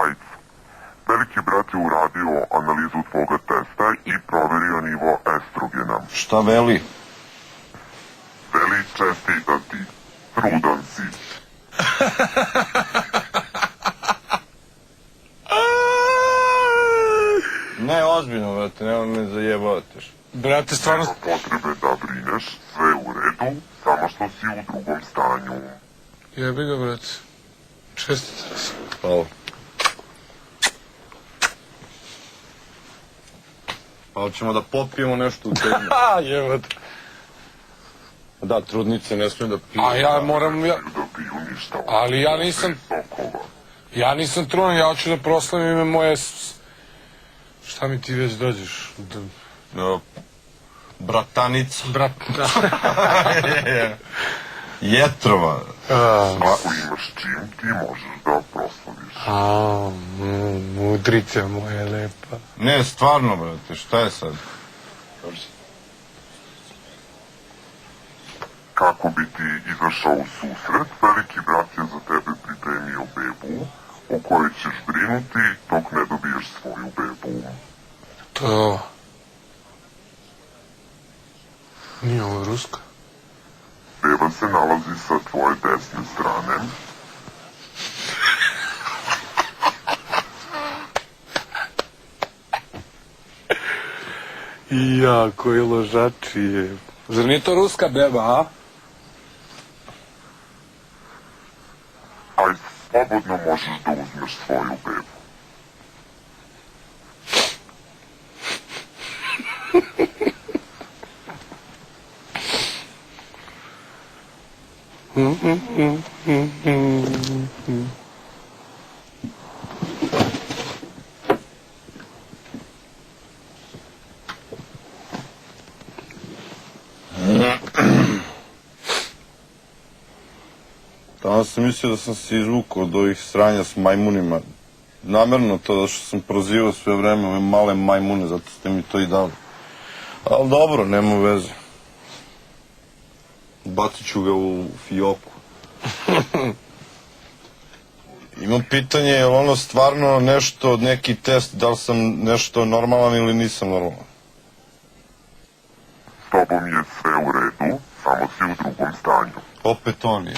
AIDS. Veliki brat je uradio analizu tvoga testa i proverio nivo estrogena. Šta veli? Veli čestita ti, trudan si. Ne, ozbiljno, brate, nema me zajebavatiš. Brate, stvarno... Nema potrebe da brineš, sve u redu, samo što si u drugom stanju. Jebi ga, brate. Čestite se. Hvala. Pa hoćemo da popijemo nešto u temi. Jebate. Da, trudnice ne smiju da piju. A ja moram... Da piju ništa. Ali ja nisam... Sokova. Ja nisam trudan, ja hoću da proslavim ime moje... Šta mi ti već dođeš? Bratanica. Brat... Jetrova. Ako imaš čim, ti možeš da proslaviš. Mudrica moja lepa. Ne, stvarno, brate, šta je sad? Kako bi ti izašao u susret, veliki brat je za tebe pripremio bebu, o kojoj ćeš brinuti dok ne dobiješ svoju bebu. To je ovo. Nije ovo ruska? Beba se nalazi sa tvoje desne strane. Ja, koji ložačije. Zar nije to ruska beba, a? Aj, slobodno možeš da uzmeš svoju bebu. Tamo sam mislio da sam se izvukao od ovih sranja s majmunima. Namerno to, da što sam prozivao sve vreme ove male majmune, zato ste mi to i dali. Ali dobro, nema veze. Bacit ću ga u fioku. Imam pitanje, je li ono stvarno nešto, neki test, da li sam nešto normalan ili nisam normalan? S tobom je sve u redu, samo si u drugom stanju. Opet on je.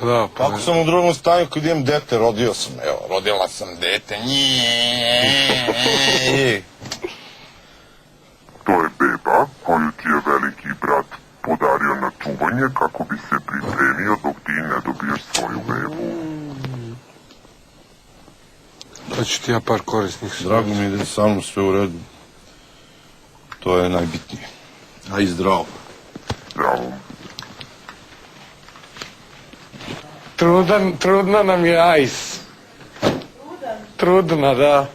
Da, pa... Kako sam u drugom stanju kad imam dete, rodio sam, evo, rodila sam dete, njee. To je beba koju ti je veliki brat podario na čuvanje kako bi se pripremio dok ti ne dobiješ svoju bebu. Da ću ti ja par korisnih savjeta. Drago mi je da je sa mnom sve u redu. To je najbitnije. A i zdravo. Zdravo. Trudna nam je Ajs. Trudna, da.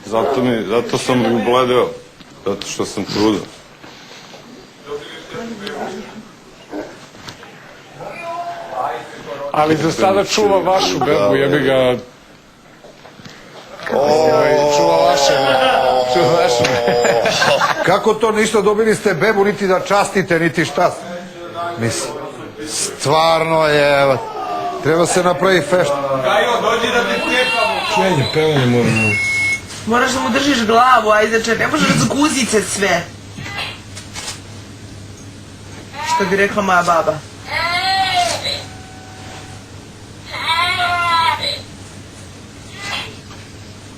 Zato sam i ubledeo. Zato što sam trudan. Ali za sada čuva vašu bebu, jebi ga... Čuva vaše. Kako to niste dobili ste bebu, niti da častite, niti šta? Mislim, stvarno je... Treba se napravi fešt. Gajo, dođi da te cijepamo. Čujenje, pevanje moramo. Moraš da mu držiš glavu, ajde, ne možeš razguzit se sve. Što bi rekla moja baba.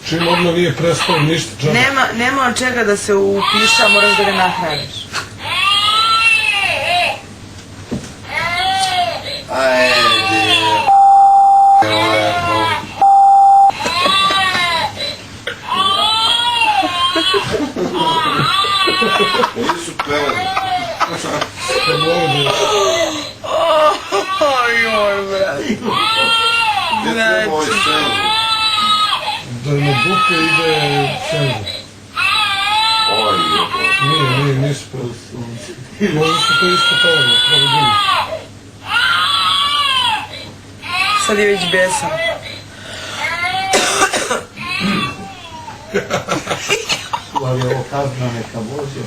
Čim odmah nije prestao ništa, džaba. Nema od čega da se upiša, moraš da ga nahraniš. Oni su pevali. Ojoj, brate. Gdje treba ovaj senzu? Da na buke ide senzu. Ovaj je. Nisu pravo. Možda su to isto pevanje, pravo drugi. Sad je već besan. Ali ovo kazna neka Božja.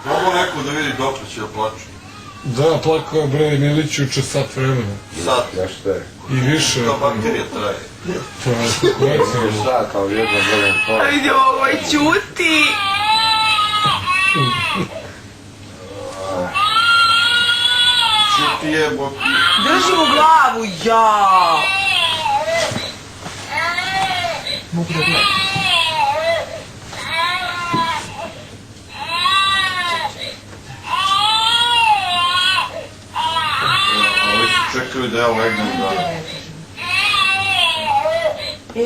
Pravo neko da vidi dok će da plaću. Da, plakao je bre Milić juče sat vremena. Sat. Ja šta je? I više. Kao bakterija traje. To je korekcija. Šta, kao jedno gledam A to. vidi ovaj ćuti. Čuti jebo. Drži mu glavu, ja. Mogu da gledam. Ovi su čekali da ja legnem da... Gle.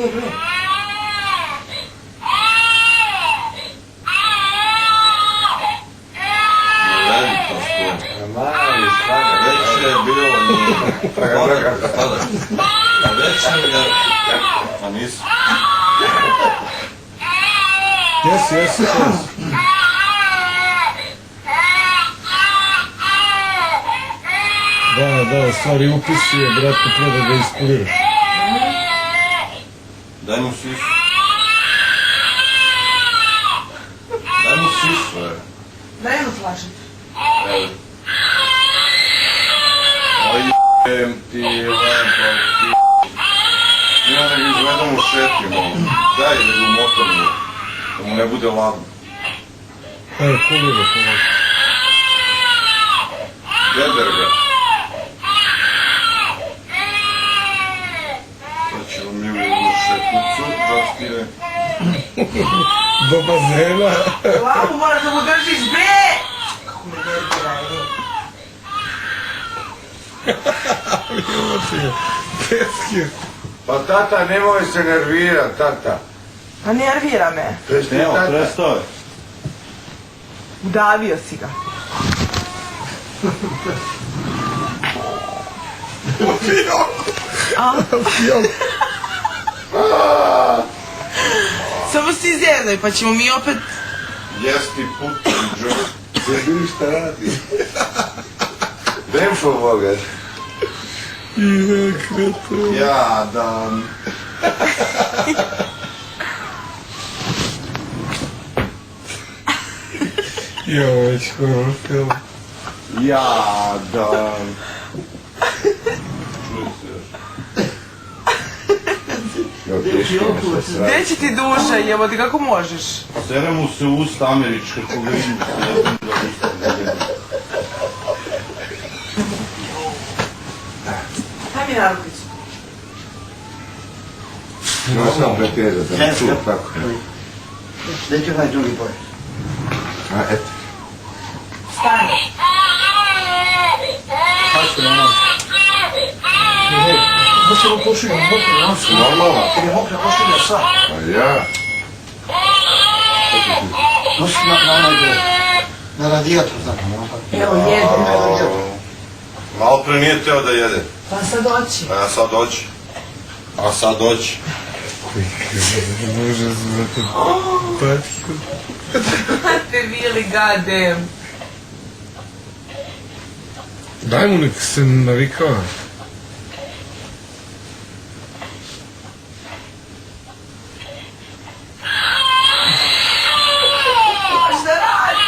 Ne radi to što. Mali, šta? Već je bilo nije. A već je ga... A nisam. Jesi. Da, stvari upisuje, brate, pre da ga iskuriraš. Daj mu sisu. Daj mu sisu, Daj mu flašet. evo. Oj, ti, lepo, ti. Mi onda ga izvedemo u šetnju, malo. Daj da ga umotorimo, da mu ne bude ladno. Evo, pogledaj, pogledaj. Jeder ga. Sad ćemo mi u šetnicu, Justine. Do bazena. Glavu moraš da mu držiš, bre! Kako me nervira, Peski. Pa tata, nemoj se nervirat, tata. Pa nervira me. Presti, Evo, tata. prestao je. Udavio si ga. Samo si izjednoj, pa ćemo mi opet... Jesti putu i džon. Gdje vidi šta radi? Demfo Boga. Jadan. Jo, već horror film. Jadan. Čuje se još. Jo, teško me se sradi. Gdje će ti duša, jebote, kako možeš? Sere mu se usta američka, koga vidim se, ja znam da usta vidim. Daj mi narukicu. No sam pretjezat, da ne čuo tako. Gdje će onaj drugi boj? A, eto. Stani. Nosi mu košulju, mokru, nosi. Normalno. Kad je mokra košulja, sad. Pa ja. Nosi na onaj boj. Na radijator, tako. Evo, jedem. Malo pre nije teo da jede. Pa sad oči. A sad doći. A sad doći. Može zvati patku. Te bili, goddamn. Daj mu nek se navikava. Šta radi?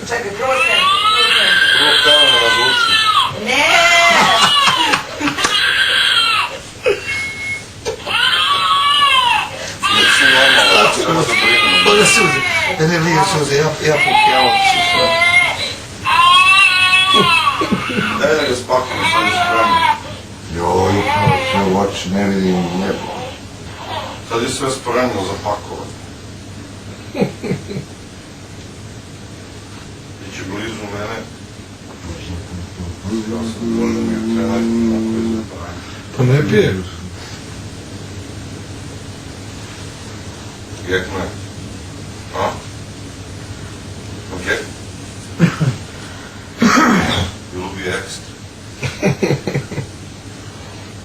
Čekaj, prvo se. Prvo teo me razluči. Ne! Nisi normalno, treba da brinemo. Bolje suze. Ne lije suze, ja pukijao. Daj da ga spakujemo, sad je spremno. Joj, kao sve u oči, ne vidim nebo. Sad je sve spremno za pakovanje. Biće blizu mene. Ja sam dođem i trener, tako je za pranje. Pa ne pije. Gekne. A? Okej. Ljubi ekstra.